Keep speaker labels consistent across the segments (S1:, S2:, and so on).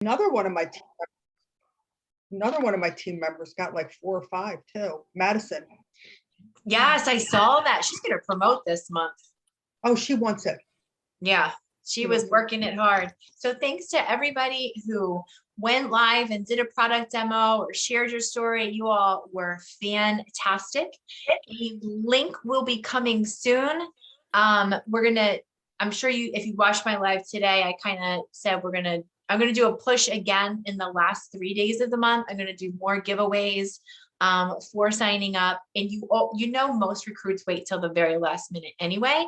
S1: Another one of my team, another one of my team members got like 4 or 5 too. Madison.
S2: Yes, I saw that. She's going to promote this month.
S1: Oh, she wants it.
S2: Yeah, she was working it hard. So thanks to everybody who went live and did a product demo or shared your story. You all were fantastic. A link will be coming soon. I'm sure if you watched my live today, I kind of said I'm going to do a push again in the last 3 days of the month. I'm going to do more giveaways for signing up. And most recruits wait till the very last minute anyway.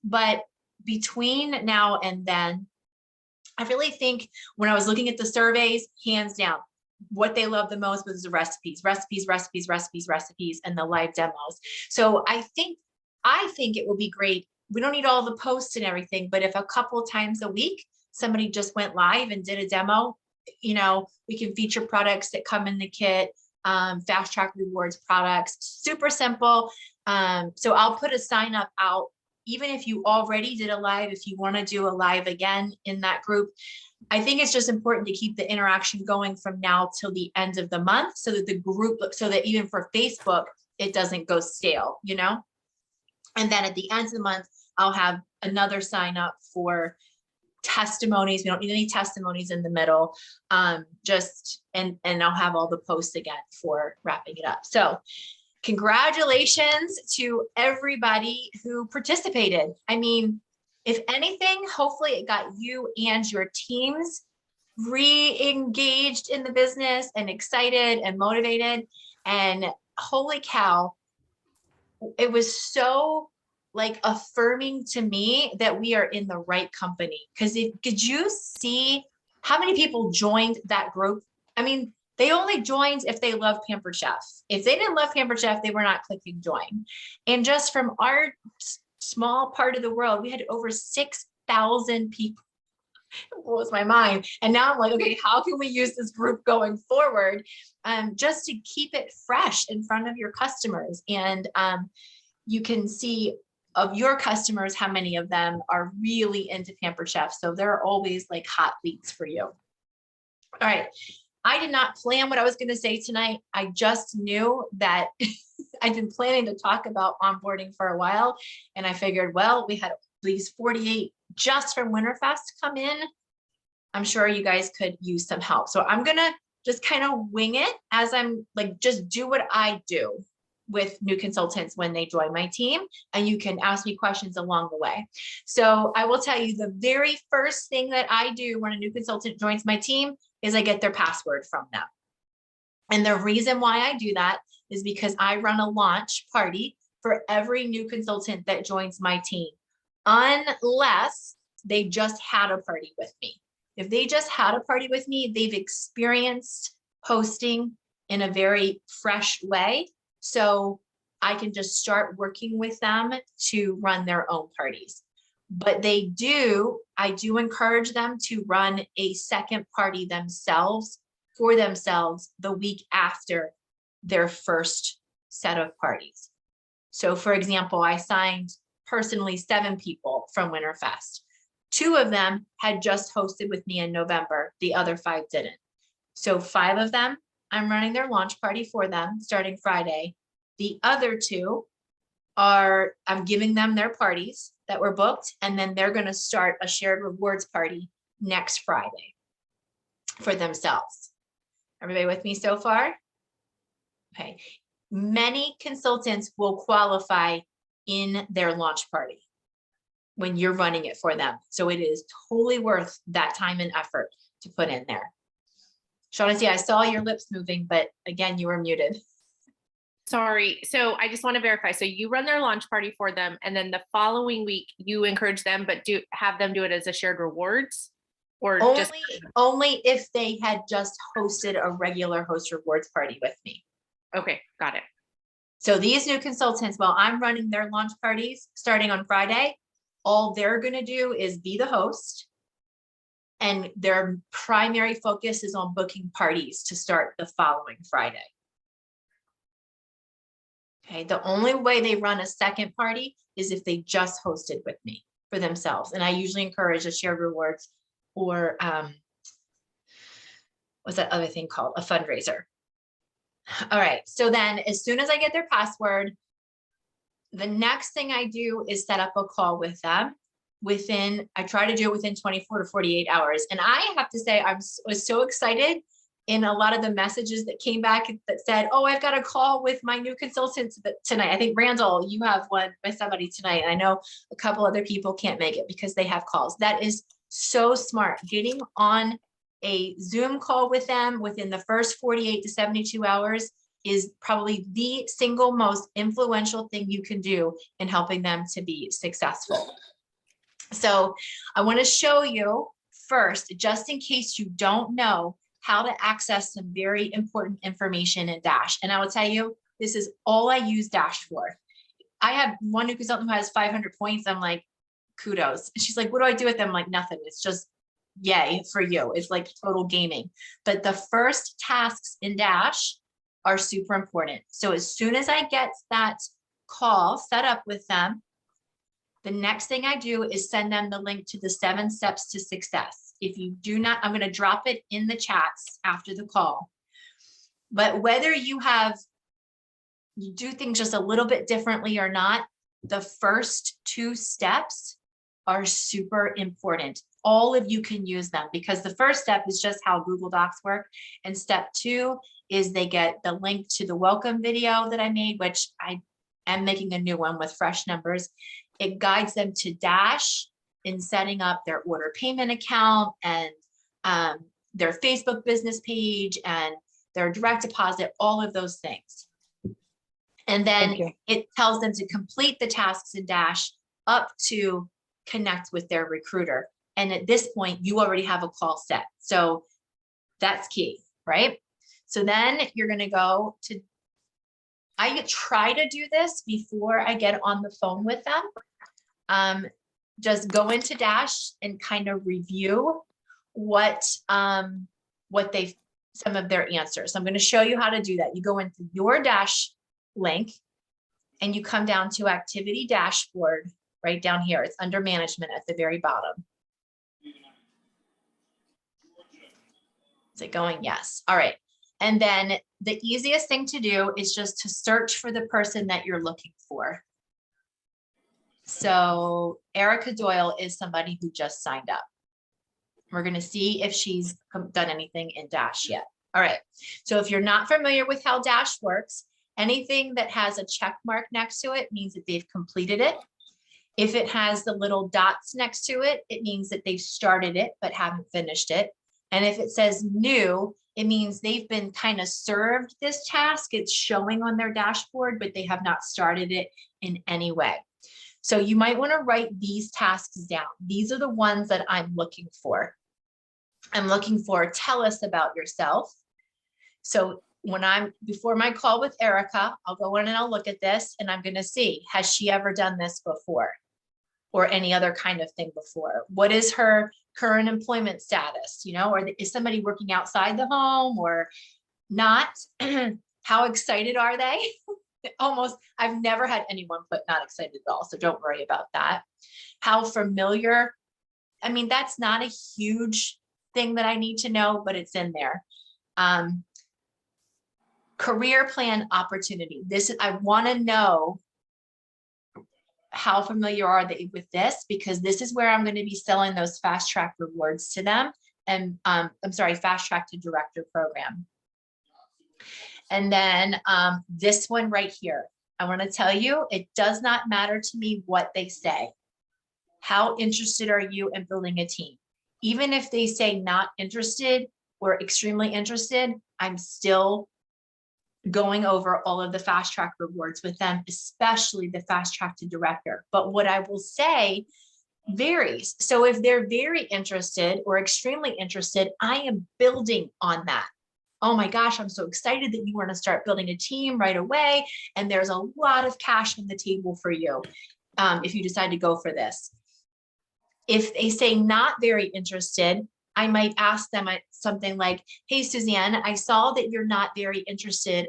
S2: But between now and then, I really think when I was looking at the surveys, hands down, what they love the most was the recipes, and the live demos. So I think it will be great. We don't need all the posts and everything, but if a couple times a week, somebody just went live and did a demo, we can feature products that come in the kit, fast track rewards products, super simple. So I'll put a sign up out. Even if you already did a live, if you want to do a live again in that group, I think it's just important to keep the interaction going from now till the end of the month so that the group, so that even for Facebook, it doesn't go stale, And then at the end of the month, I'll have another sign up for testimonies. We don't need any testimonies in the middle. And I'll have all the posts again for wrapping it up. So congratulations to everybody who participated. I mean, if anything, hopefully it got you and your teams re-engaged in the business and excited and motivated. And holy cow, it was so affirming to me that we are in the right company. Because did you see how many people joined that group? I mean, they only joined if they love Pampered Chef. If they didn't love Pampered Chef, they were not clicking join. And just from our small part of the world, we had over 6,000 people. It blows my mind. And now I'm like, okay, how can we use this group going forward? Just to keep it fresh in front of your customers. And you can see of your customers, how many of them are really into Pampered Chef. So they're always like hot leads for you. All right. I did not plan what I was going to say tonight. I just knew that I've been planning to talk about onboarding for a while. And I figured, well, we had these 48 just from Winterfest come in. I'm sure you guys could use some help. So I'm going to just kind of wing it as I'm just do what I do with new consultants when they join my team, and you can ask me questions along the way. So I will tell you the very first thing that I do when a new consultant joins my team is I get their password from them. And the reason why I do that is because I run a launch party for every new consultant that joins my team, unless they just had a party with me. If they just had a party with me, they've experienced hosting in a very fresh way. So I can just start working with them to run their own parties. But I do encourage them to run a second party for themselves the week after their first set of parties. So for example, I signed personally 7 people from Winterfest. 2 of them had just hosted with me in November. The other 5 didn't. So 5 of them, I'm running their launch party for them starting Friday. The other 2 I'm giving them their parties that were booked, and then they're going to start a shared rewards party next Friday for themselves. Everybody with me so far? Okay. Many consultants will qualify in their launch party when you're running it for them. So it is totally worth that time and effort to put in there. Shaughnessy, I saw your lips moving, but again, you were muted.
S3: Sorry. So I just want to verify. So you run their launch party for them, and then the following week you encourage them, but have them do it as a shared rewards, or
S2: only if they had just hosted a regular host rewards party with me.
S3: Okay, got it.
S2: So these new consultants, while I'm running their launch parties starting on Friday, all they're going to do is be the host, and their primary focus is on booking parties to start the following Friday. Okay, the only way they run a second party is if they just hosted with me for themselves. And I usually encourage a shared rewards or what's that other thing called? A fundraiser. All right. So then as soon as I get their password, the next thing I do is set up a call with them I try to do it within 24 to 48 hours. And I have to say, was so excited in a lot of the messages that came back that said, oh, I've got a call with my new consultant tonight. I think Randall, you have one with somebody tonight. And I know a couple other people can't make it because they have calls. That is so smart. Getting on a Zoom call with them within the first 48 to 72 hours is probably the single most influential thing you can do in helping them to be successful. So I want to show you first, just in case you don't know how to access some very important information in Dash. And I will tell you, this is all I use Dash for. I have one new consultant who has 500 points. I'm like, kudos. And she's like, what do I do with them? I'm like, nothing. It's just yay for you. It's like total gaming. But the first tasks in Dash are super important. So as soon as I get that call set up with them, the next thing I do is send them the link to the 7 steps to success. If you do not, I'm going to drop it in the chats after the call. But whether you do things just a little bit differently or not, the first 2 steps are super important. All of you can use them because the first step is just how Google Docs work. And step 2 is they get the link to the welcome video that I made, which I am making a new one with fresh numbers. It guides them to Dash in setting up their order payment account and their Facebook business page and their direct deposit, all of those things. And then it tells them to complete the tasks in Dash up to connect with their recruiter. And at this point, you already have a call set. So that's key, right? So then you're going to go to, I try to do this before I get on the phone with them. Just go into Dash and kind of review some of their answers. I'm going to show you how to do that. You go into your Dash link and you come down to activity dashboard right down here. It's under management at the very bottom. Is it going? Yes. All right. And then the easiest thing to do is just to search for the person that you're looking for. So Erica Doyle is somebody who just signed up. We're going to see if she's done anything in Dash yet. All right. So if you're not familiar with how Dash works, anything that has a check mark next to it means that they've completed it. If it has the little dots next to it, it means that they've started it but haven't finished it. And if it says new, it means they've been kind of served this task. It's showing on their dashboard, but they have not started it in any way. So you might want to write these tasks down. These are the ones that I'm looking for. I'm looking for, tell us about yourself. So before my call with Erica, I'll go in and I'll look at this and I'm going to see, has she ever done this before or any other kind of thing before? What is her current employment status? Or is somebody working outside the home or not? How excited are they? I've never had anyone put not excited at all. So don't worry about that. How familiar? I mean, that's not a huge thing that I need to know, but it's in there. Career plan opportunity. I want to know how familiar are they with this, because this is where I'm going to be selling those fast track rewards to them. And fast track to director program. And then this one right here, I want to tell you, it does not matter to me what they say. How interested are you in building a team? Even if they say not interested or extremely interested, I'm still going over all of the fast track rewards with them, especially the fast track to director. But what I will say varies. So if they're very interested or extremely interested, I am building on that. Oh my gosh, I'm so excited that you want to start building a team right away. And there's a lot of cash on the table for you if you decide to go for this. If they say not very interested, I might ask them something like, hey, Suzanne, I saw that you're not very interested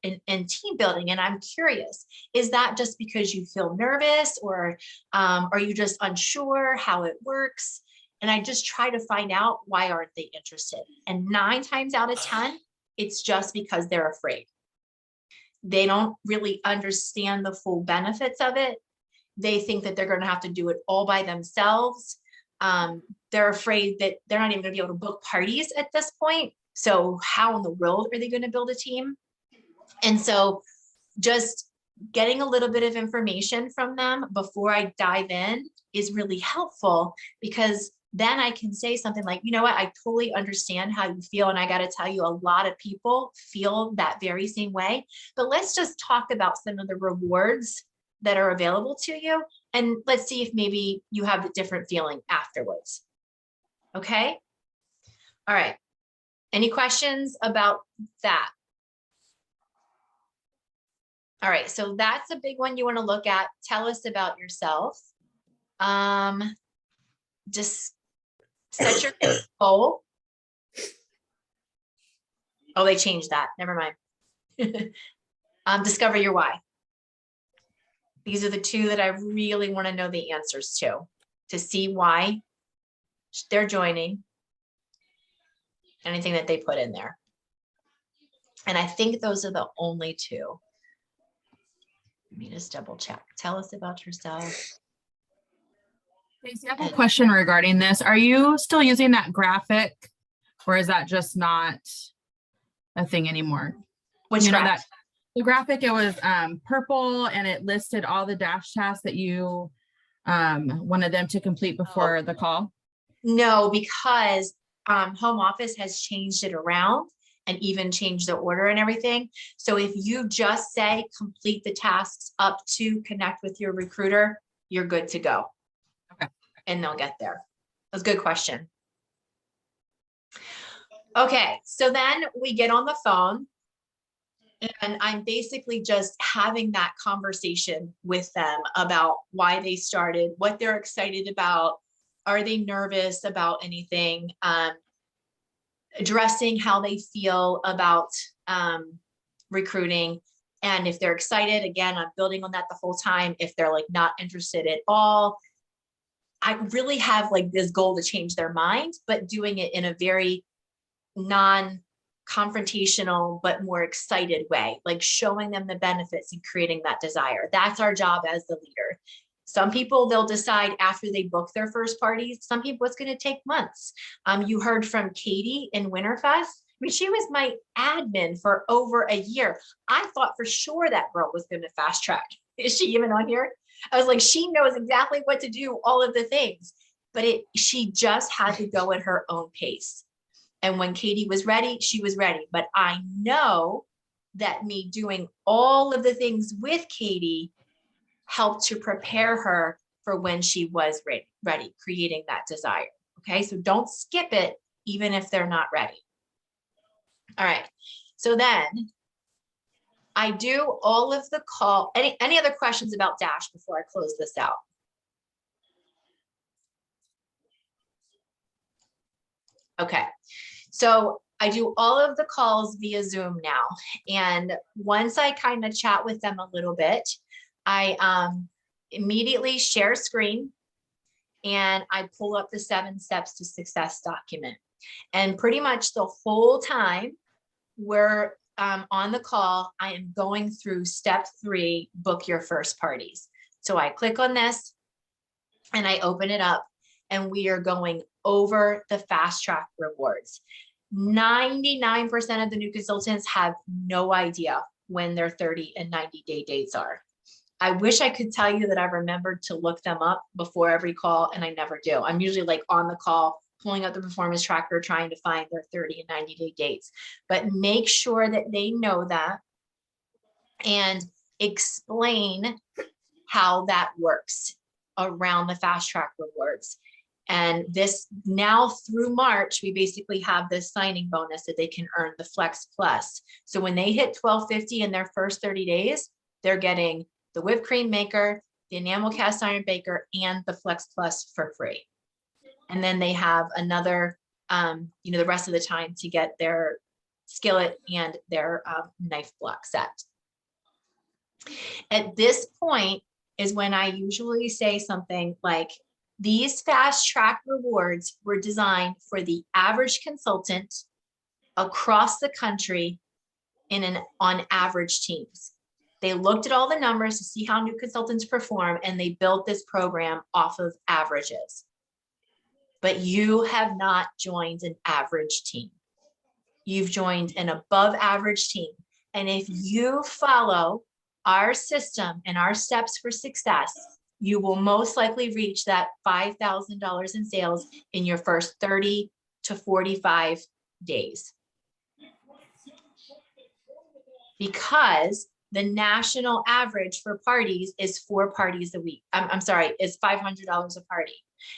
S2: in team building. And I'm curious, is that just because you feel nervous or are you just unsure how it works? And I just try to find out why aren't they interested. And 9 times out of 10, it's just because they're afraid. They don't really understand the full benefits of it. They think that they're going to have to do it all by themselves. They're afraid that they're not even going to be able to book parties at this point. So how in the world are they going to build a team? And so just getting a little bit of information from them before I dive in is really helpful, because then I can say something like, you know what, I totally understand how you feel. And I got to tell you, a lot of people feel that very same way. But let's just talk about some of the rewards that are available to you. And let's see if maybe you have a different feeling afterwards. Okay. All right. Any questions about that? All right. So that's a big one you want to look at. Tell us about yourself. Just set your goal. Oh, they changed that. Never mind. Discover your why. These are the 2 that I really want to know the answers to see why they're joining, anything that they put in there. And I think those are the only 2. Let me just double check. Tell us about yourself.
S4: Stacey, I have a question regarding this. Are you still using that graphic, or is that just not a thing anymore?
S2: Which
S4: You know
S2: graph?
S4: that the graphic, it was purple and it listed all the dash tasks that you wanted them to complete before the call.
S2: No, because home office has changed it around and even changed the order and everything. So if you just say complete the tasks up to connect with your recruiter, you're good to go.
S4: Okay.
S2: And they'll get there. That's a good question. Okay, so then we get on the phone and I'm basically just having that conversation with them about why they started, what they're excited about. Are they nervous about anything? Addressing how they feel about recruiting. And if they're excited, again, I'm building on that the whole time. If they're like not interested at all, I really have like this goal to change their mind, but doing it in a very non-confrontational, but more excited way, like showing them the benefits and creating that desire. That's our job as the leader. Some people, they'll decide after they book their first parties. Some people, it's going to take months. You heard from Katie in Winterfest. I mean, she was my admin for over a year. I thought for sure that girl was going to fast track. Is she even on here? I was like, she knows exactly what to do, all of the things, but she just had to go at her own pace. And when Katie was ready, she was ready. But I know that me doing all of the things with Katie helped to prepare her for when she was ready, creating that desire. Okay, so don't skip it, even if they're not ready. All right, so then I do all of the call. Any other questions about Dash before I close this out? Okay, so I do all of the calls via Zoom now. And once I kind of chat with them a little bit, I immediately share screen and I pull up the 7 steps to success document. And pretty much the whole time we're on the call, I am going through step 3, book your first parties. So I click on this and I open it up and we are going over the fast track rewards. 99% of the new consultants have no idea when their 30 and 90-day dates are. I wish I could tell you that I remembered to look them up before every call, and I never do. I'm usually like on the call, pulling up the performance tracker, trying to find their 30 and 90-day dates. But make sure that they know that and explain how that works around the fast track rewards. And this now through March, we basically have this signing bonus that they can earn, the Flex Plus. So when they hit $12.50 in their first 30 days, they're getting the whipped cream maker, the enamel cast iron baker, and the Flex Plus for free. And then they have another, the rest of the time to get their skillet and their knife block set. At this point is when I usually say something like, These fast track rewards were designed for the average consultant across the country on average teams. They looked at all the numbers to see how new consultants perform, and they built this program off of averages. But you have not joined an average team. You've joined an above average team. And if you follow our system and our steps for success, you will most likely reach that $5,000 in sales in your first 30 to 45 days. Because the national average for parties is 4 parties a week. I'm sorry, is $500 a party.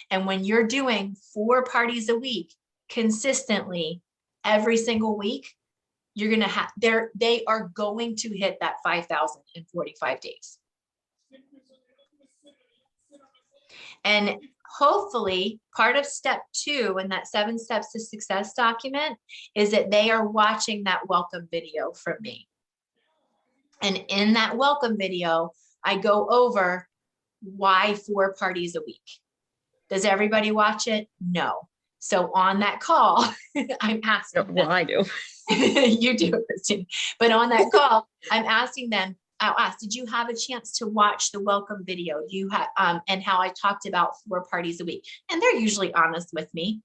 S2: And when you're doing 4 parties a week consistently every single week, you're going to have, they are going to hit that 5,000 in 45 days. And hopefully part of step 2 in that 7 steps to success document is that they are watching that welcome video from me. And in that welcome video, I go over why 4 parties a week. Does everybody watch it? No. So on that call, I'm asking
S5: Well, I do.
S2: you do, Christine. But on that call, I'm asking them, I'll ask, did you have a chance to watch the welcome video? Do you have, and how I talked about 4 parties a week? And they're usually honest with me.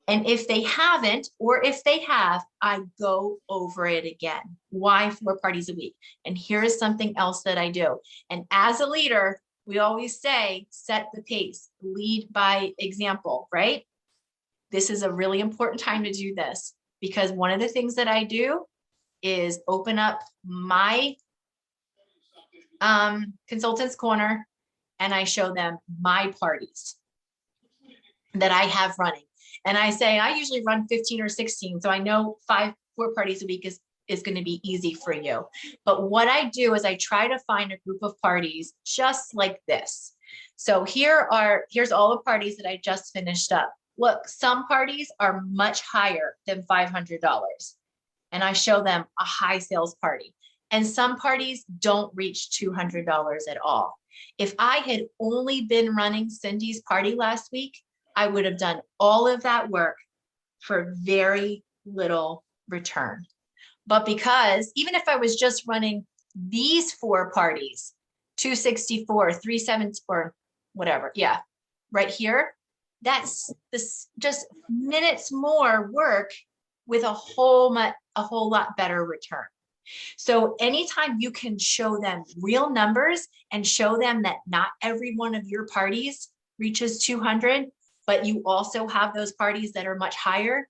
S2: And if they haven't, or if they have, I go over it again. Why 4 parties a week? And here's something else that I do. And as a leader, we always say, set the pace, lead by example, right? This is a really important time to do this, because one of the things that I do is open up my consultants corner and I show them my parties that I have running. And I say, I usually run 15 or 16. So I know 4 parties a week is going to be easy for you. But what I do is I try to find a group of parties just like this. So here's all the parties that I just finished up. Look, some parties are much higher than $500. And I show them a high sales party. And some parties don't reach $200 at all. If I had only been running Cindy's party last week, I would have done all of that work for very little return. But because even if I was just running these 4 parties, 264, 374, whatever, yeah, right here, that's this just minutes more work with a whole lot better return. So anytime you can show them real numbers and show them that not every one of your parties reaches 200, but you also have those parties that are much higher,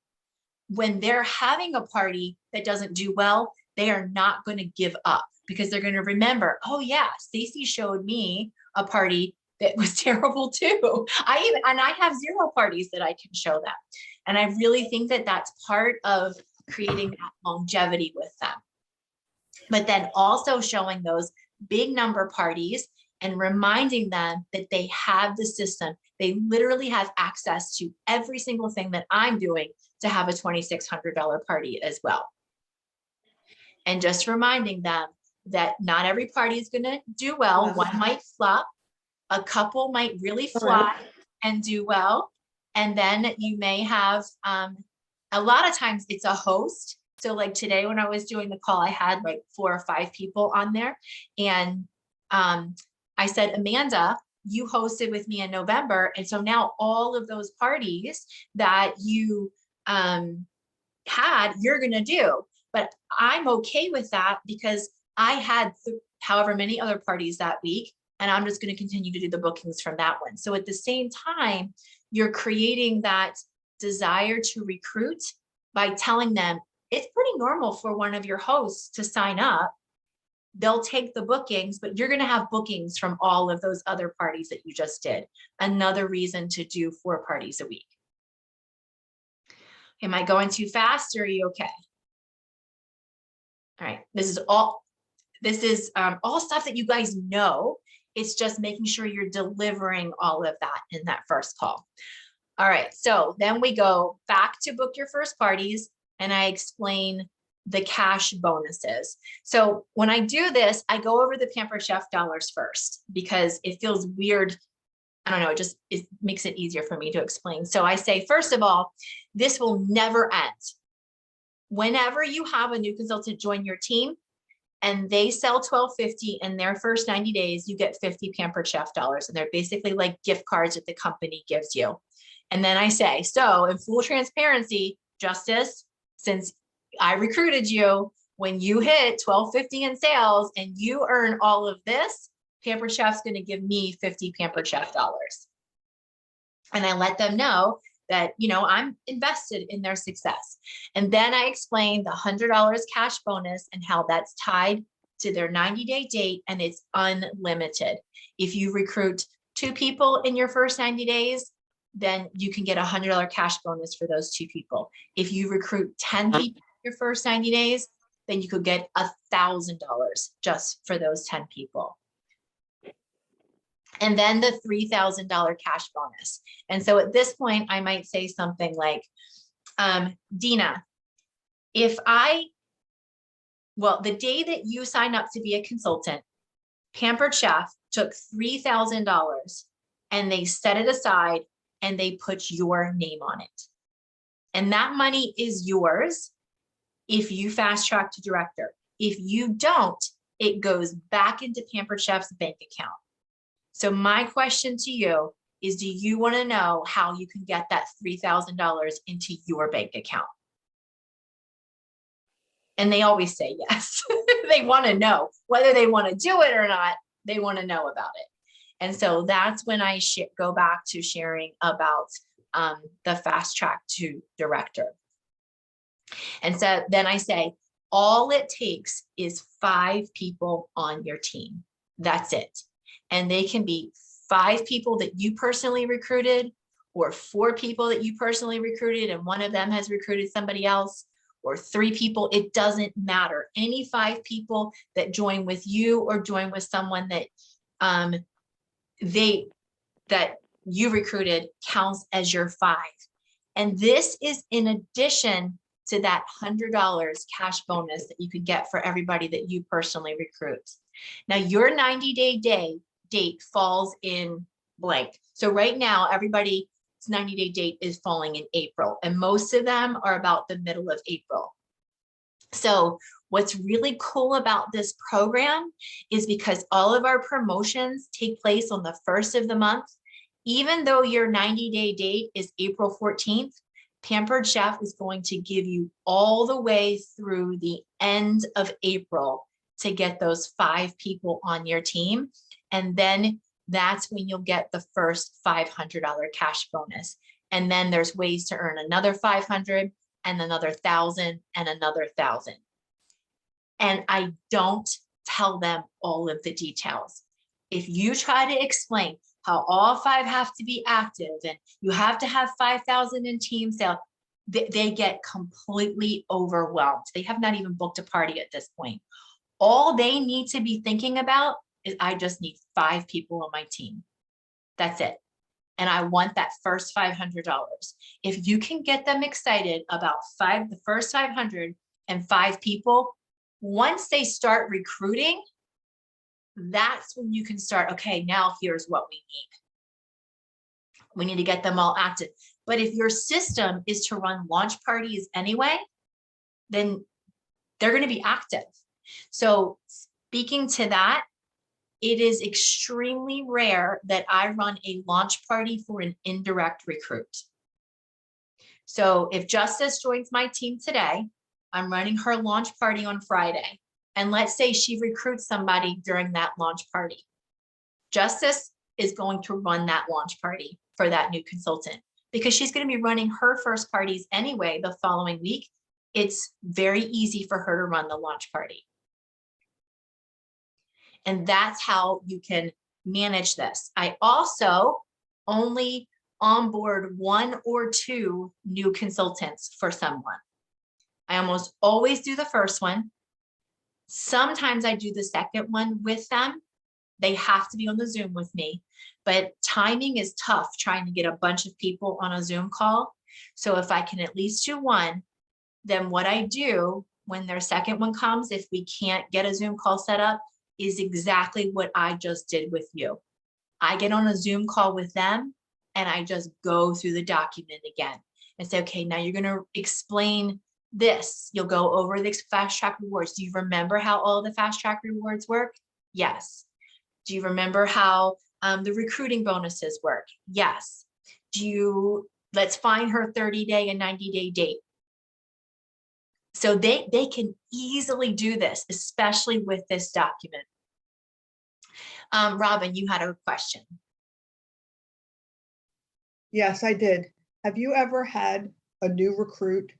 S2: when they're having a party that doesn't do well, they are not going to give up, because they're going to remember, oh yeah, Stacy showed me a party that was terrible too. I have 0 parties that I can show them. And I really think that that's part of creating that longevity with them. But then also showing those big number parties and reminding them that they have the system. They literally have access to every single thing that I'm doing to have a $2,600 party as well. And just reminding them that not every party is going to do well. One might flop, a couple might really fly and do well. And then you may have, a lot of times it's a host. So like today when I was doing the call, I had like 4 or 5 people on there. And I said, Amanda, you hosted with me in November. And so now all of those parties that you had, you're going to do. But I'm okay with that because I had however many other parties that week. And I'm just going to continue to do the bookings from that one. So at the same time, you're creating that desire to recruit by telling them it's pretty normal for one of your hosts to sign up. They'll take the bookings, but you're going to have bookings from all of those other parties that you just did. Another reason to do 4 parties a week. Am I going too fast or are you okay? All right, this is all stuff that you guys know. It's just making sure you're delivering all of that in that first call. All right, so then we go back to book your first parties and I explain the cash bonuses. So when I do this, I go over the Pampered Chef dollars first because it feels weird I don't know, it makes it easier for me to explain. So I say, first of all, this will never end. Whenever you have a new consultant join your team and they sell $12.50 in their first 90 days, you get 50 Pampered Chef dollars. And they're basically like gift cards that the company gives you. And then I say, so in full transparency, Justice, since I recruited you, when you hit $12.50 in sales and you earn all of this, Pampered Chef's going to give me 50 Pampered Chef dollars. And I let them know that, you know, I'm invested in their success. And then I explained the $100 cash bonus and how that's tied to their 90-day date, and it's unlimited. If you recruit 2 people in your first 90 days, then you can get a $100 cash bonus for those 2 people. If you recruit 10 people in your first 90 days, then you could get $1,000 just for those 10 people. And then the $3,000 cash bonus. And so at this point, I might say something like, Dina, the day that you signed up to be a consultant, Pampered Chef took $3,000 and they set it aside and they put your name on it. And that money is yours if you fast track to director. If you don't, it goes back into Pampered Chef's bank account. So my question to you is, do you want to know how you can get that $3,000 into your bank account? And they always say yes. They want to know whether they want to do it or not. They want to know about it. And so that's when I go back to sharing about the fast track to director. And so then I say, all it takes is 5 people on your team. That's it. And they can be 5 people that you personally recruited, or 4 people that you personally recruited and one of them has recruited somebody else, or 3 people. It doesn't matter. Any 5 people that join with you or join with someone that that you recruited counts as your 5. And this is in addition to that $100 cash bonus that you could get for everybody that you personally recruit. Now your 90-day date falls in blank. So right now, everybody's 90-day date is falling in April, and most of them are about the middle of April. So what's really cool about this program is because all of our promotions take place on the 1st of the month. Even though your 90-day date is April 14th, Pampered Chef is going to give you all the way through the end of April to get those 5 people on your team. And then that's when you'll get the first $500 cash bonus. And then there's ways to earn another 500 and another 1,000 and another 1,000. And I don't tell them all of the details. If you try to explain how all 5 have to be active and you have to have 5,000 in team sale, they get completely overwhelmed. They have not even booked a party at this point. All they need to be thinking about is, I just need 5 people on my team. That's it. And I want that first $500. If you can get them excited about the first 500 and 5 people, once they start recruiting, that's when you can start, okay, now here's what we need. We need to get them all active. But if your system is to run launch parties anyway, then they're going to be active. So speaking to that, it is extremely rare that I run a launch party for an indirect recruit. So if Justice joins my team today, I'm running her launch party on Friday. And let's say she recruits somebody during that launch party. Justice is going to run that launch party for that new consultant because she's going to be running her first parties anyway the following week. It's very easy for her to run the launch party. And that's how you can manage this. I also only onboard 1 or 2 new consultants for someone. I almost always do the first one. Sometimes I do the second one with them. They have to be on the Zoom with me, but timing is tough trying to get a bunch of people on a Zoom call. So if I can at least do 1, then what I do when their second one comes, if we can't get a Zoom call set up, is exactly what I just did with you. I get on a Zoom call with them and I just go through the document again and say, okay, now you're going to explain this. You'll go over the fast track rewards. Do you remember how all the fast track rewards work? Yes. Do you remember how the recruiting bonuses work? Yes. Let's find her 30-day and 90-day date. So they can easily do this, especially with this document. Robin, you had a question.
S1: Yes, I did. Have you ever had a new recruit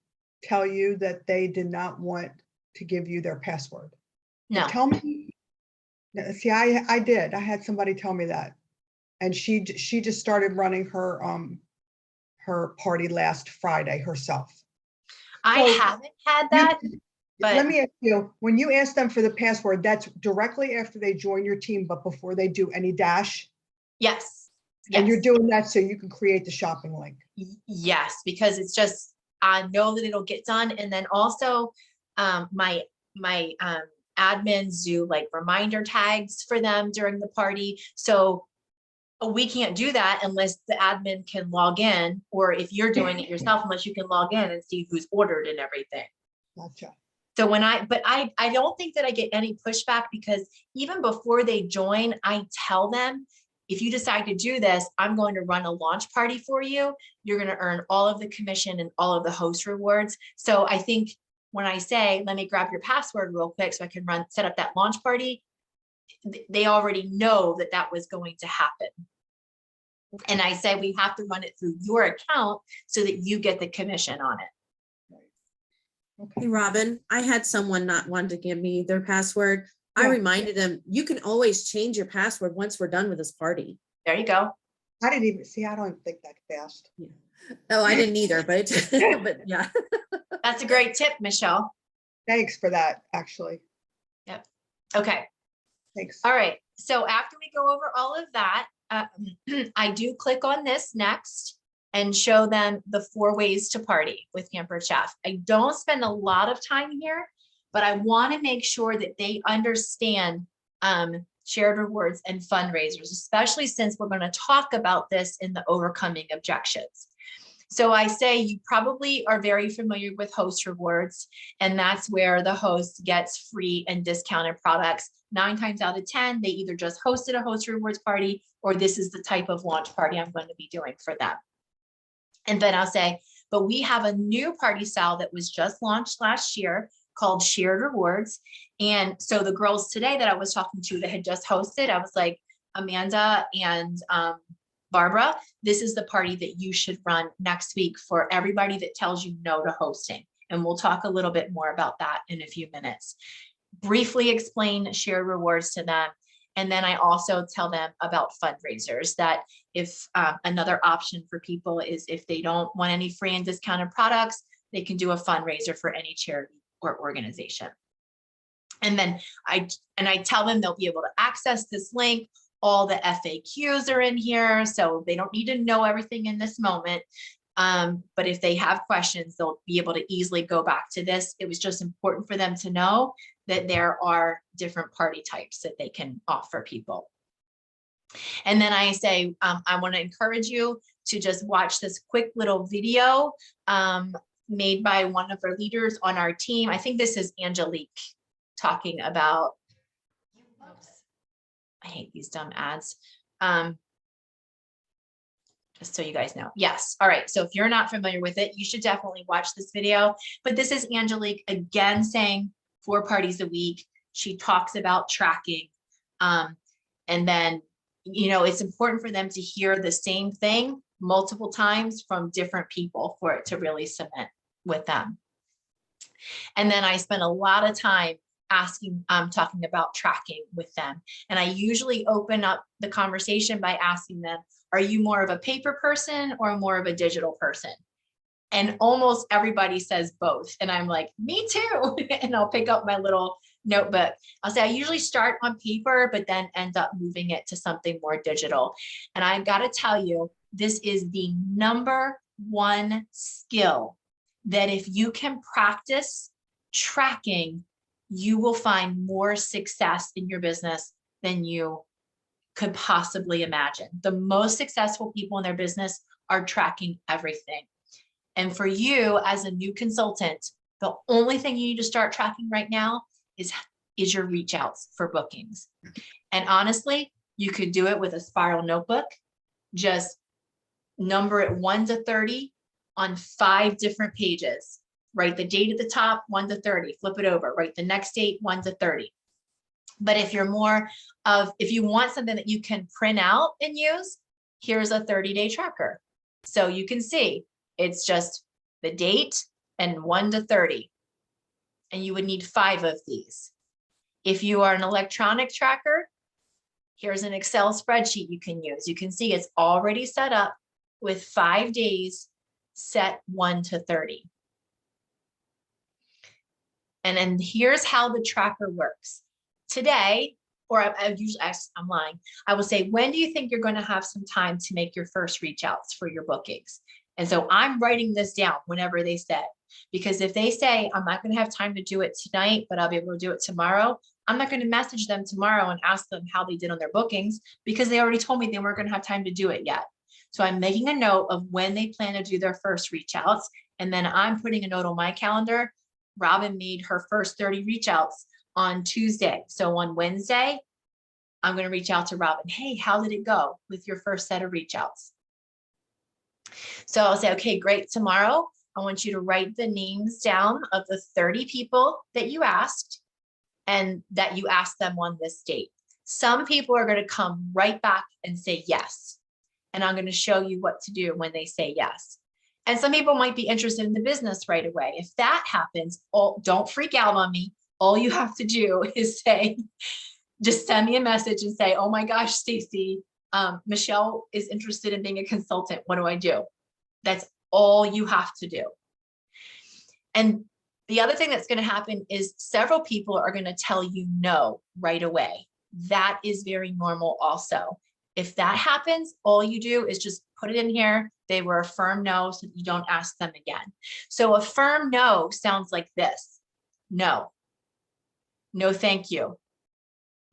S1: tell you that they did not want to give you their password?
S2: No.
S1: Tell me. See, I did. I had somebody tell me that, and she just started running her party last Friday herself.
S2: I
S1: So
S2: haven't had that, but
S1: let me ask you, when you ask them for the password, that's directly after they join your team, but before they do any dash?
S2: yes.
S1: And you're
S2: Yes.
S1: doing that so you can create the shopping link?
S2: Yes, because it's just, I know that it'll get done. And then also my admins do like reminder tags for them during the party. So we can't do that unless the admin can log in, or if you're doing it yourself, unless you can log in and see who's ordered and everything.
S1: Gotcha.
S2: So but I don't think that I get any pushback, because even before they join, I tell them, if you decide to do this, I'm going to run a launch party for you. You're going to earn all of the commission and all of the host rewards. So I think when I say, let me grab your password real quick so I can set up that launch party, they already know that that was going to happen. And I say, we have to run it through your account so that you get the commission on it.
S1: Okay.
S5: Hey, Robin, I had someone not want to give me their password. I
S1: Yeah.
S5: reminded them, you can always change your password once we're done with this party.
S2: There you go.
S1: I didn't even see, I don't think that fast.
S5: Oh, I didn't either, but, but yeah.
S2: That's a great tip, Michelle.
S1: Thanks for that, actually.
S2: Okay.
S1: Thanks.
S2: All right. So after we go over all of that, I do click on this next and show them the 4 ways to party with Pampered Chef. I don't spend a lot of time here, but I want to make sure that they understand shared rewards and fundraisers, especially since we're going to talk about this in the overcoming objections. So I say you probably are very familiar with host rewards, and that's where the host gets free and discounted products. 9 times out of 10, they either just hosted a host rewards party, or this is the type of launch party I'm going to be doing for them. And then I'll say, but we have a new party style that was just launched last year called Shared Rewards. And so the girls today that I was talking to that had just hosted, I was like, Amanda and Barbara, this is the party that you should run next week for everybody that tells you no to hosting. And we'll talk a little bit more about that in a few minutes. Briefly explain shared rewards to them. And then I also tell them about fundraisers, that if another option for people is if they don't want any free and discounted products, they can do a fundraiser for any charity or organization. And then I tell them they'll be able to access this link. All the FAQs are in here, so they don't need to know everything in this moment. But if they have questions, they'll be able to easily go back to this. It was just important for them to know that there are different party types that they can offer people. And then I say, I want to encourage you to just watch this quick little video made by one of our leaders on our team. I think this is Angelique talking about, oops, I hate these dumb ads. Just so you guys know. Yes. All right. So if you're not familiar with it, you should definitely watch this video. But this is Angelique again saying 4 parties a week. She talks about tracking. And then, you know, it's important for them to hear the same thing multiple times from different people for it to really cement with them. And then I spend a lot of time talking about tracking with them. And I usually open up the conversation by asking them, are you more of a paper person or more of a digital person? And almost everybody says both. And I'm like, me too. And I'll pick up my little notebook. I'll say, I usually start on paper, but then end up moving it to something more digital. And I've got to tell you, this is the #1 skill that if you can practice tracking, you will find more success in your business than you could possibly imagine. The most successful people in their business are tracking everything. And for you as a new consultant, the only thing you need to start tracking right now is your reach outs for bookings. And honestly, you could do it with a spiral notebook. Just number it 1 to 30 on 5 different pages. Write the date at the top, 1 to 30, flip it over, write the next date, 1 to 30. But if you're if you want something that you can print out and use, here's a 30-day tracker. So you can see it's just the date and 1 to 30. And you would need 5 of these. If you are an electronic tracker, here's an Excel spreadsheet you can use. You can see it's already set up with 5 days set 1 to 30. And then here's how the tracker works. Today, or I'm lying. I will say, when do you think you're going to have some time to make your first reach outs for your bookings? And so I'm writing this down whenever they say, because if they say, I'm not going to have time to do it tonight, but I'll be able to do it tomorrow, I'm not going to message them tomorrow and ask them how they did on their bookings, because they already told me they weren't going to have time to do it yet. So I'm making a note of when they plan to do their first reach outs. And then I'm putting a note on my calendar. Robin made her first 30 reach outs on Tuesday. So on Wednesday, I'm going to reach out to Robin. Hey, how did it go with your first set of reach outs? So I'll say, okay, great. Tomorrow, I want you to write the names down of the 30 people that you asked and that you asked them on this date. Some people are going to come right back and say yes. And I'm going to show you what to do when they say yes. And some people might be interested in the business right away. If that happens, don't freak out on me. All you have to do is say, just send me a message and say, oh my gosh, Stacy, Michelle is interested in being a consultant. What do I do? That's all you have to do. And the other thing that's going to happen is several people are going to tell you no right away. That is very normal also. If that happens, all you do is just put it in here. They were a firm no, so you don't ask them again. So a firm no sounds like this. No. No, thank you.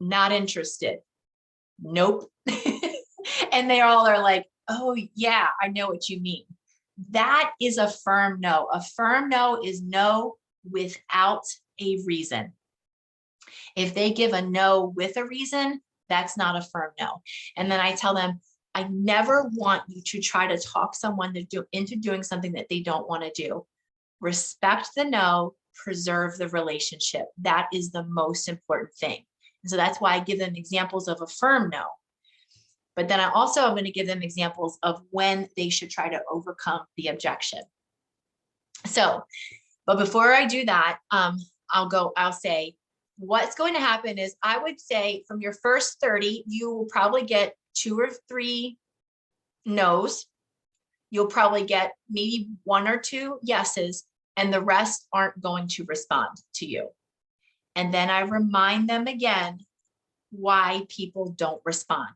S2: Not interested. Nope. And they all are like, oh yeah, I know what you mean. That is a firm no. A firm no is no without a reason. If they give a no with a reason, that's not a firm no. And then I tell them, I never want you to try to talk someone into doing something that they don't want to do. Respect the no, preserve the relationship. That is the most important thing. And so that's why I give them examples of a firm no. But then I also am going to give them examples of when they should try to overcome the objection. So, but before I do that, I'll say, what's going to happen is I would say from your first 30, you will probably get 2 or 3 no's. You'll probably get maybe 1 or 2 yeses, and the rest aren't going to respond to you. And then I remind them again why people don't respond.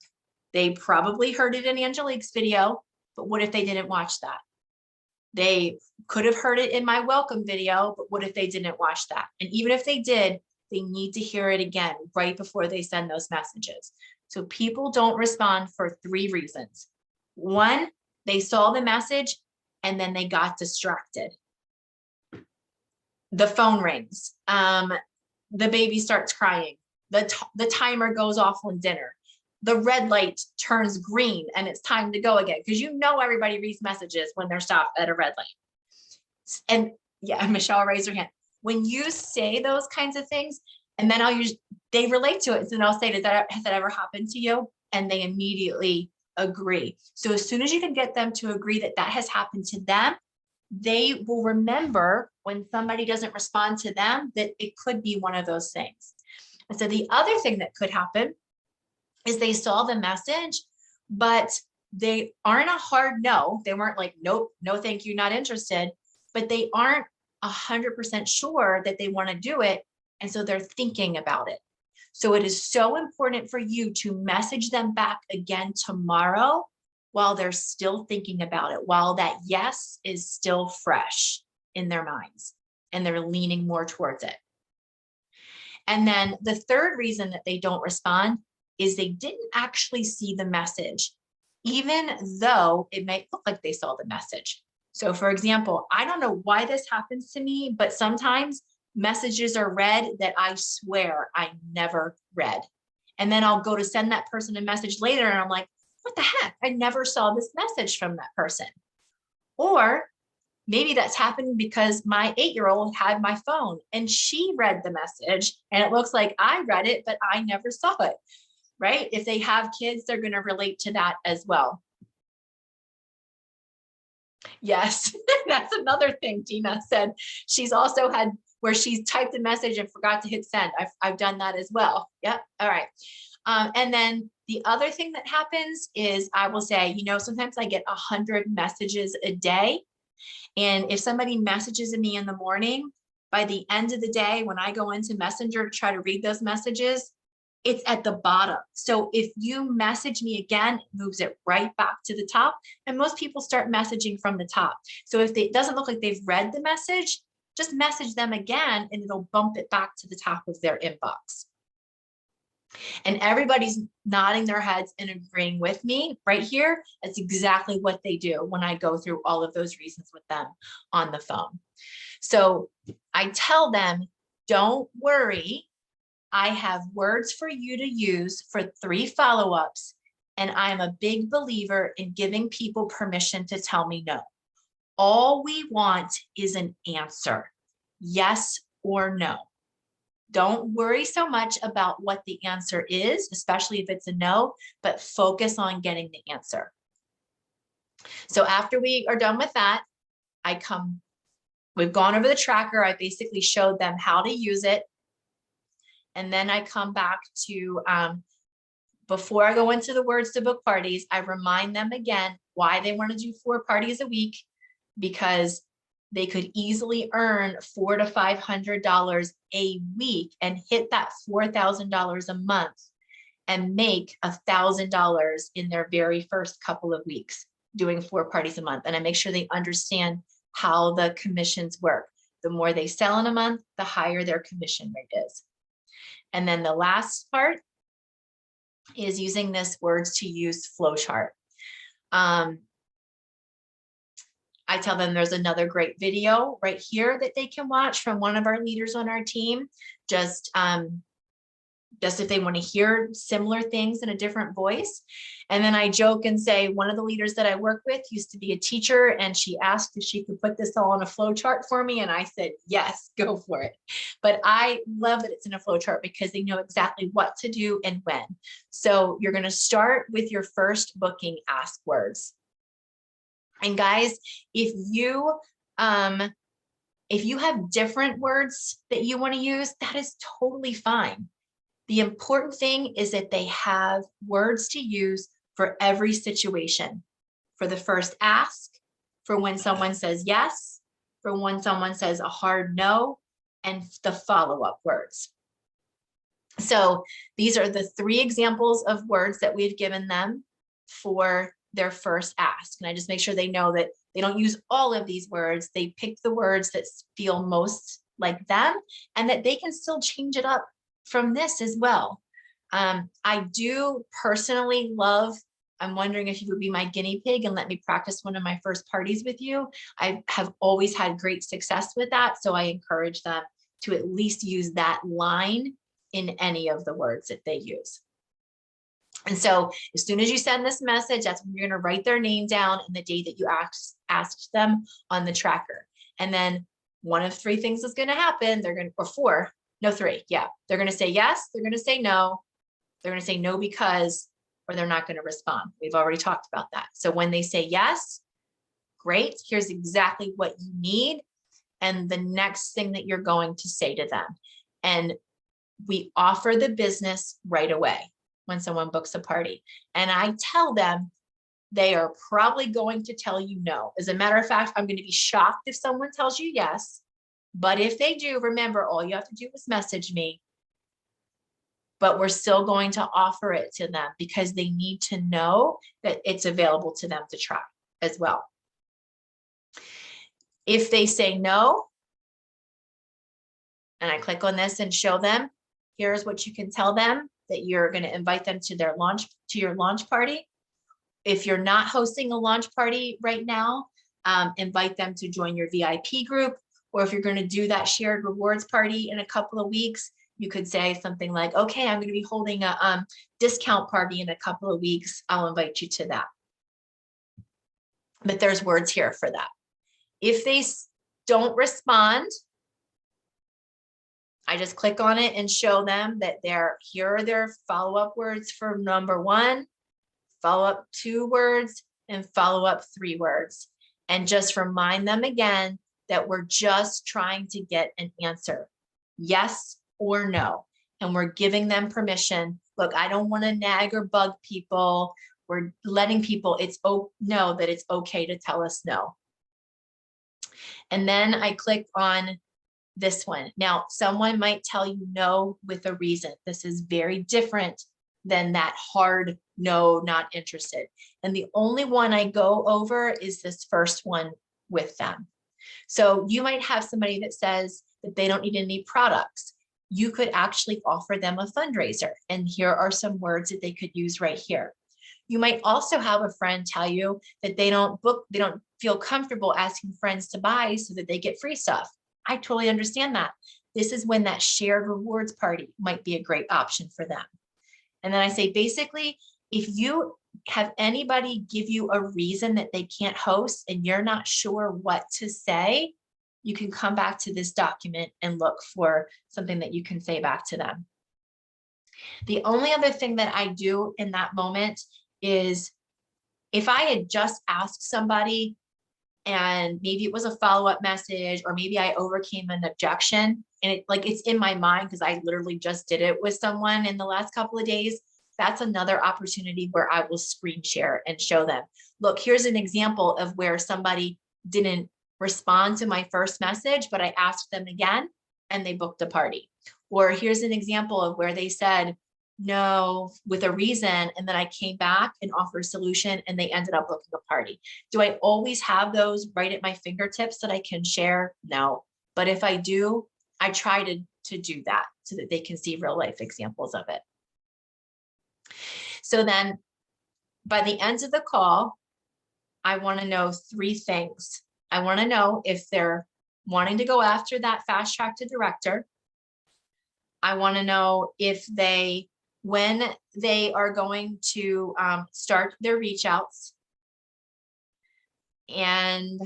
S2: They probably heard it in Angelique's video, but what if they didn't watch that? They could have heard it in my welcome video, but what if they didn't watch that? And even if they did, they need to hear it again right before they send those messages. So people don't respond for 3 reasons. 1, they saw the message and then they got distracted. The phone rings. The baby starts crying. The timer goes off on dinner. The red light turns green and it's time to go again. Because you know everybody reads messages when they're stopped at a red light. And yeah, Michelle raised her hand. When you say those kinds of things, and then they relate to it. So then I'll say, has that ever happened to you? And they immediately agree. So as soon as you can get them to agree that that has happened to them, they will remember when somebody doesn't respond to them, that it could be one of those things. And so the other thing that could happen is they saw the message, but they aren't a hard no. They weren't like, nope, no, thank you, not interested, but they aren't 100% sure that they want to do it. And so they're thinking about it. So it is so important for you to message them back again tomorrow while they're still thinking about it, while that yes is still fresh in their minds and they're leaning more towards it. And then the third reason that they don't respond is they didn't actually see the message, even though it might look like they saw the message. So for example, I don't know why this happens to me, but sometimes messages are read that I swear I never read. And then I'll go to send that person a message later and I'm like, what the heck? I never saw this message from that person. Or maybe that's happened because my 8-year-old had my phone and she read the message and it looks like I read it, but I never saw it, right? If they have kids, they're going to relate to that as well. Yes, that's another thing Tina said. She's also had where she's typed a message and forgot to hit send. I've done that as well. Yep. All right. And then the other thing that happens is I will say, you know, sometimes I get 100 messages a day. And if somebody messages me in the morning, by the end of the day, when I go into Messenger to try to read those messages, it's at the bottom. So if you message me again, it moves it right back to the top. And most people start messaging from the top. So if it doesn't look like they've read the message, just message them again and it'll bump it back to the top of their inbox. And everybody's nodding their heads and agreeing with me right here. That's exactly what they do when I go through all of those reasons with them on the phone. So I tell them, don't worry. I have words for you to use for 3 follow-ups. And I'm a big believer in giving people permission to tell me no. All we want is an answer, yes or no. Don't worry so much about what the answer is, especially if it's a no, but focus on getting the answer. So after we are done with that, we've gone over the tracker. I basically showed them how to use it. And then I come back to, before I go into the words to book parties, I remind them again why they want to do 4 parties a week, because they could easily earn $400 to $500 a week and hit that $4,000 a month and make $1,000 in their very first couple of weeks doing 4 parties a month. And I make sure they understand how the commissions work. The more they sell in a month, the higher their commission rate is. And then the last part is using this words to use flowchart. I tell them there's another great video right here that they can watch from one of our leaders on our team. Just if they want to hear similar things in a different voice. And then I joke and say, one of the leaders that I work with used to be a teacher and she asked if she could put this all on a flow chart for me. And I said, yes, go for it. But I love that it's in a flow chart because they know exactly what to do and when. So you're going to start with your first booking ask words. And guys, if you have different words that you want to use, that is totally fine. The important thing is that they have words to use for every situation. For the first ask, for when someone says yes, for when someone says a hard no, and the follow-up words. So these are the 3 examples of words that we've given them for their first ask. And I just make sure they know that they don't use all of these words. They pick the words that feel most like them and that they can still change it up from this as well. I do personally love, I'm wondering if you would be my guinea pig and let me practice one of my first parties with you. I have always had great success with that. So I encourage them to at least use that line in any of the words that they use. And so as soon as you send this message, that's when you're going to write their name down and the day that you asked them on the tracker. And then one of 3 things is going to happen. They're going to, or 4, no 3. Yeah. They're going to say yes. They're going to say no. They're going to say no because, or they're not going to respond. We've already talked about that. So when they say yes, great. Here's exactly what you need. And the next thing that you're going to say to them. And we offer the business right away when someone books a party. And I tell them they are probably going to tell you no. As a matter of fact, I'm going to be shocked if someone tells you yes. But if they do, remember, all you have to do is message me. But we're still going to offer it to them because they need to know that it's available to them to try as well. If they say no, and I click on this and show them, here's what you can tell them. that you're going to invite them to your launch party. If you're not hosting a launch party right now, invite them to join your VIP group. Or if you're going to do that shared rewards party in a couple of weeks, you could say something like, okay, I'm going to be holding a discount party in a couple of weeks. I'll invite you to that. But there's words here for that. If they don't respond, I just click on it and show them that here are their follow-up words for number 1, follow-up 2 words, and follow-up 3 words. And just remind them again that we're just trying to get an answer, yes or no. And we're giving them permission. Look, I don't want to nag or bug people. We're letting people know that it's okay to tell us no. And then I click on this one. Now, someone might tell you no with a reason. This is very different than that hard no, not interested. And the only one I go over is this first one with them. So you might have somebody that says that they don't need any products. You could actually offer them a fundraiser. And here are some words that they could use right here. You might also have a friend tell you that they don't feel comfortable asking friends to buy so that they get free stuff. I totally understand that. This is when that shared rewards party might be a great option for them. And then I say, basically, if you have anybody give you a reason that they can't host and you're not sure what to say, you can come back to this document and look for something that you can say back to them. The only other thing that I do in that moment is if I had just asked somebody and maybe it was a follow-up message, or maybe I overcame an objection and it's in my mind because I literally just did it with someone in the last couple of days. That's another opportunity where I will screen share and show them, look, here's an example of where somebody didn't respond to my first message, but I asked them again and they booked a party. Or here's an example of where they said no with a reason, and then I came back and offered a solution and they ended up booking a party. Do I always have those right at my fingertips that I can share? No, but if I do, I try to do that so that they can see real life examples of it. So then by the end of the call, I want to know 3 things. I want to know if they're wanting to go after that fast track to director. I want to know if when they are going to start their reach outs. And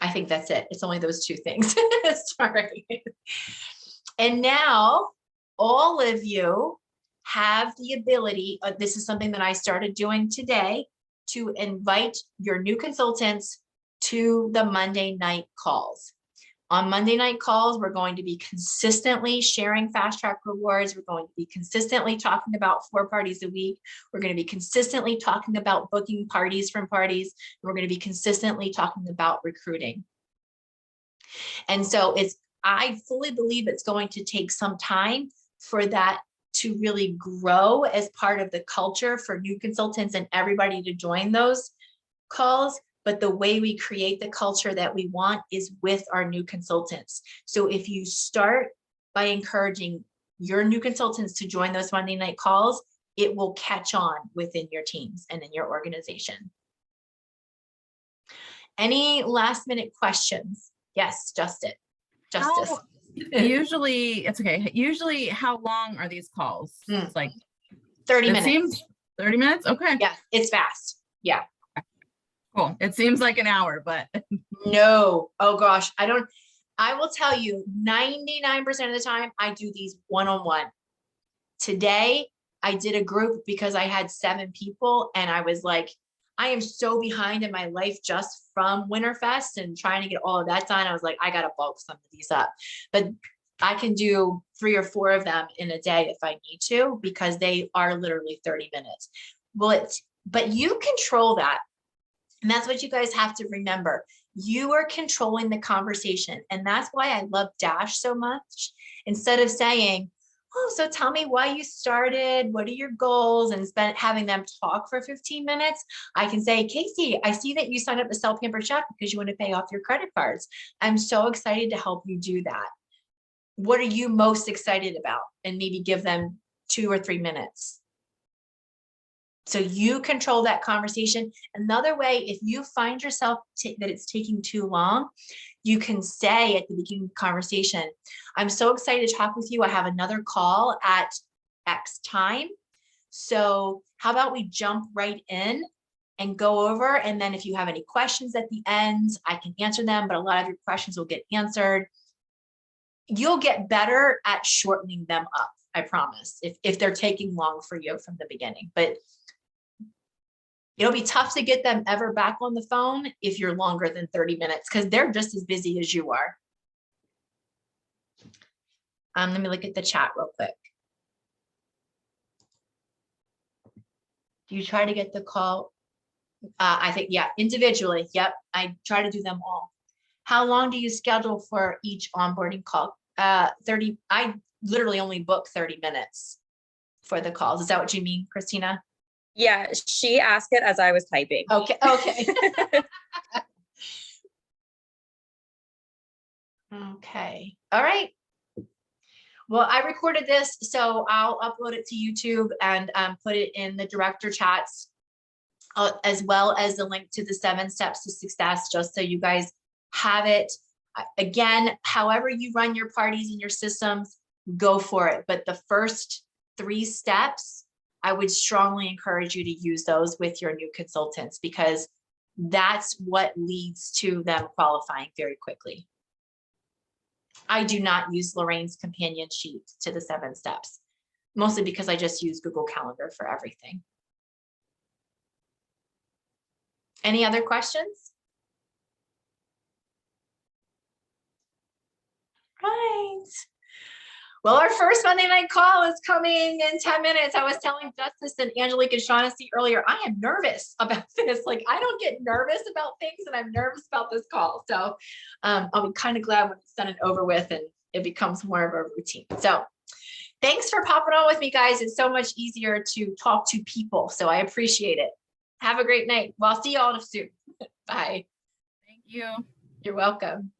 S2: I think that's it. It's only those 2 things. Sorry. And now all of you have the ability, this is something that I started doing today, to invite your new consultants to the Monday night calls. On Monday night calls, we're going to be consistently sharing fast track rewards. We're going to be consistently talking about 4 parties a week. We're going to be consistently talking about booking parties from parties. We're going to be consistently talking about recruiting. And so I fully believe it's going to take some time for that to really grow as part of the culture for new consultants and everybody to join those calls. But the way we create the culture that we want is with our new consultants. So if you start by encouraging your new consultants to join those Monday night calls, it will catch on within your teams and in your organization. Any last minute questions? Yes, Justice.
S4: Usually, it's okay. Usually, how long are these calls? It's like
S2: 30
S4: it
S2: minutes.
S4: Seems 30 minutes. Okay.
S2: Yeah, it's fast. Yeah.
S4: Cool. It seems like an hour, but
S2: no. Oh gosh, I will tell you 99% of the time I do these one-on-one. Today I did a group because I had 7 people and I was like, I am so behind in my life just from Winterfest and trying to get all of that done. I was like, I got to bulk some of these up, but I can do 3 or 4 of them in a day if I need to, because they are literally 30 minutes. But you control that. And that's what you guys have to remember. You are controlling the conversation. And that's why I love Dash so much. Instead of saying, oh, so tell me why you started, what are your goals, and having them talk for 15 minutes, I can say, Casey, I see that you signed up to Sell Pampered Chef because you want to pay off your credit cards. I'm so excited to help you do that. what are you most excited about? And maybe give them 2 or 3 minutes. So you control that conversation. Another way, if you find yourself that it's taking too long, you can say at the beginning of the conversation, I'm so excited to talk with you. I have another call at X time. So how about we jump right in and go over, and then if you have any questions at the end, I can answer them, but a lot of your questions will get answered. You'll get better at shortening them up, I promise, if they're taking long for you from the beginning. But it'll be tough to get them ever back on the phone if you're longer than 30 minutes, because they're just as busy as you are. Let me look at the chat real quick. Do you try to get the call? I think, yeah, individually. Yep, I try to do them all. How long do you schedule for each onboarding call? 30, I literally only book 30 minutes for the calls. Is that what you mean, Christina?
S6: Yeah, she asked it as I was typing.
S2: Okay, okay. Okay, all right. Well, I recorded this, so I'll upload it to YouTube and put it in the director chats, as well as the link to the 7 steps to success, just so you guys have it. Again, however you run your parties and your systems, go for it. But the first 3 steps, I would strongly encourage you to use those with your new consultants, because that's what leads to them qualifying very quickly. I do not use Lorraine's companion sheet to the 7 steps, mostly because I just use Google Calendar for everything. Any other questions? Right. Well, our first Monday night call is coming in 10 minutes. I was telling Justice and Angelique and Shaughnessy earlier, I am nervous about this. Like, I don't get nervous about things, and I'm nervous about this call. So I'll be kind of glad when it's done and over with and it becomes more of a routine. So thanks for popping on with me, guys. It's so much easier to talk to people. So I appreciate it. Have a great night. Well, I'll see you all soon. Bye.
S4: Thank you.
S2: You're welcome.